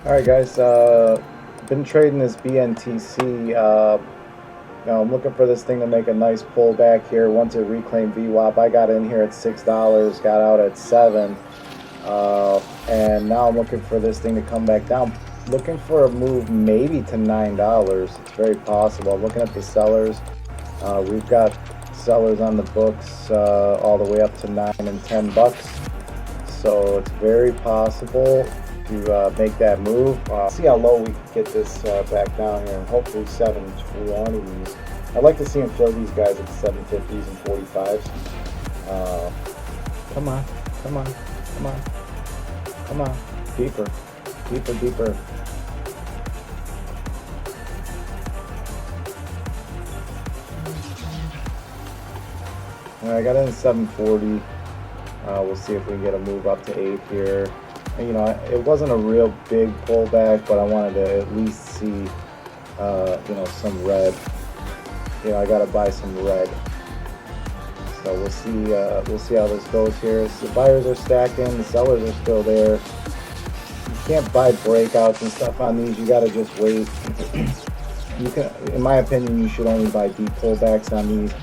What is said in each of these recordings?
All right, guys. Been trading this BNTC. I'm looking for this thing to make a nice pullback here. Once it reclaimed VWAP, I got in here at $6, got out at 7, and now I'm looking for this thing to come back down. Looking for a move maybe to $9. It's very possible. I'm looking at the sellers. We've got sellers on the books all the way up to $9 and $10. So it's very possible to make that move. See how low we can get this back down here, and hopefully 720s. I'd like to see him fill these guys at the 750s and 45s. Come on, come on, come on, come on. Deeper, deeper, deeper. All right, I got in at 740. We'll see if we can get a move up to 8 here. You know, it wasn't a real big pullback, but I wanted to at least see, you know, some red. You know, I got to buy some red. So we'll see how this goes here. So the buyers are stacking, the sellers are still there. You can't buy breakouts and stuff on these. You got to just wait. You can, in my opinion, you should only buy deep pullbacks on these,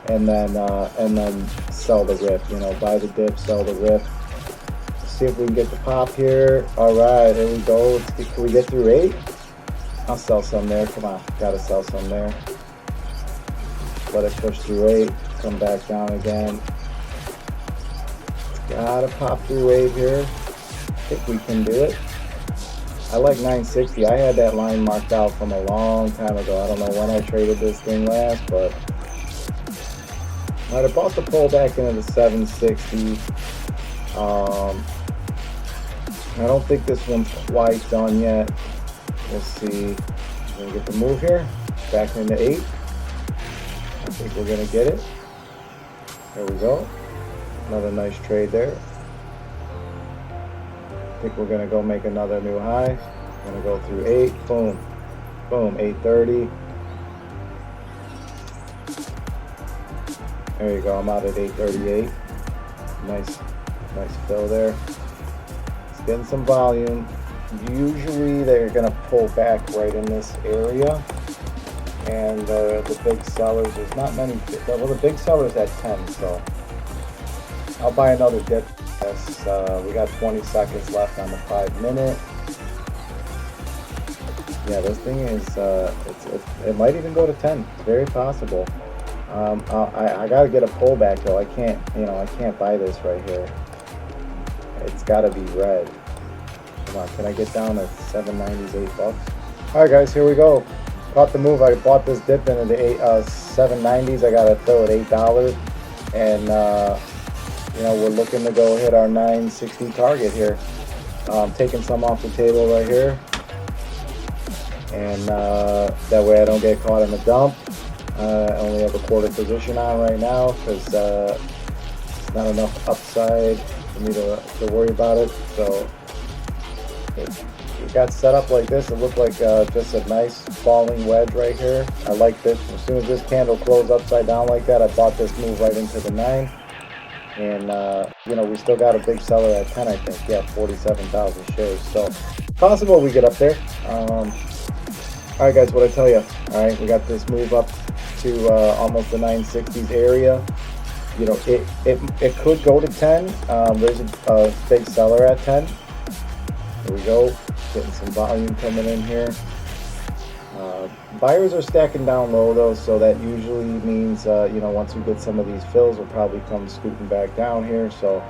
and then sell the rip. You know, buy the dip, sell the rip. See if we can get the pop here. All right, here we go. Can we get through 8? I'll sell some there. Come on, gotta sell some there. Let it push through 8. Come back down again. Gotta pop through 8 here. I think we can do it. I like 960. I had that line marked out from a long time ago. I don't know when I traded this thing last, but all right, I bought the pullback into the 760. I don't think this one's quite done yet. We'll see. We're gonna get the move here. Back into 8. I think we're gonna get it. There we go. Another nice trade there. I think we're gonna go make another new high. Gonna go through 8. Boom. Boom. 830. There you go. I'm out at 838. Nice fill there. Getting some volume. Usually they're going to pull back right in this area, and the big sellers, there's not many. Well, the big sellers at 10, so I'll buy another dip. Yes, we got 20 seconds left on the 5-minute. Yeah, this thing is it might even go to 10. It's very possible. I got to get a pullback though. I can't buy this right here. It's got to be red. Come on, can I get down to 790s, $8? All right, guys, here we go. Caught the move. I bought this dip into the 790s. I got to fill at $8, and you know, we're looking to go hit our 960 target here. Taking some off the table right here, and that way I don't get caught in the dump. I only have a quarter position on right now because it's not enough upside for me to worry about it. So it got set up like this. It looked like just a nice falling wedge right here. I like this. As soon as this candle closed upside down like that, I bought this move right into the 9. And you know, we still got a big seller at 10, I think. Yeah, 47,000 shares. So possible we get up there. All right, guys, what I tell you. All right, we got this move up to almost the 960s area. You know, it could go to 10. There's a big seller at 10. Here we go. Getting some volume coming in here. Buyers are stacking down low though, so that usually means you know, once we get some of these fills, we'll probably come scooting back down here. So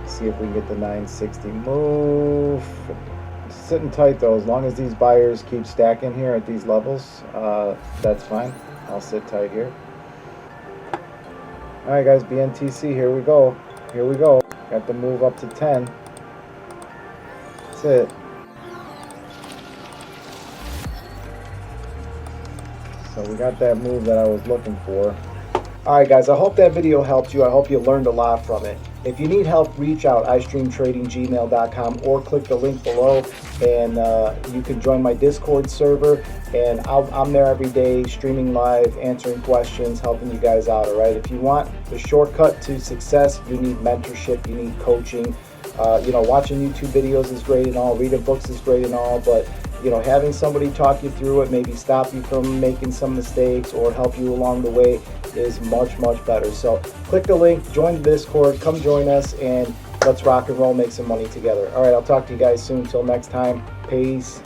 see if we can get the 960 move. Sitting tight though. As long as these buyers keep stacking here at these levels, that's fine. I'll sit tight here. All right, guys, BNTC, here we go. Here we go. Got the move up to 10. That's it. So we got that move that I was looking for. Alright guys, I hope that video helped you. I hope you learned a lot from it. If you need help, reach out, istreamtradinggmail.com, or click the link below, and you can join my Discord server. And I'm there every day, streaming live, answering questions, helping you guys out, alright? If you want the shortcut to success, you need mentorship, you need coaching, You know, watching YouTube videos is great and all, reading books is great and all, but you know, having somebody talk you through it, maybe stop you from making some mistakes or help you along the way is much, much better. So click the link, join the Discord, come join us, and let's rock and roll, make some money together. All right, I'll talk to you guys soon. Till next time, peace.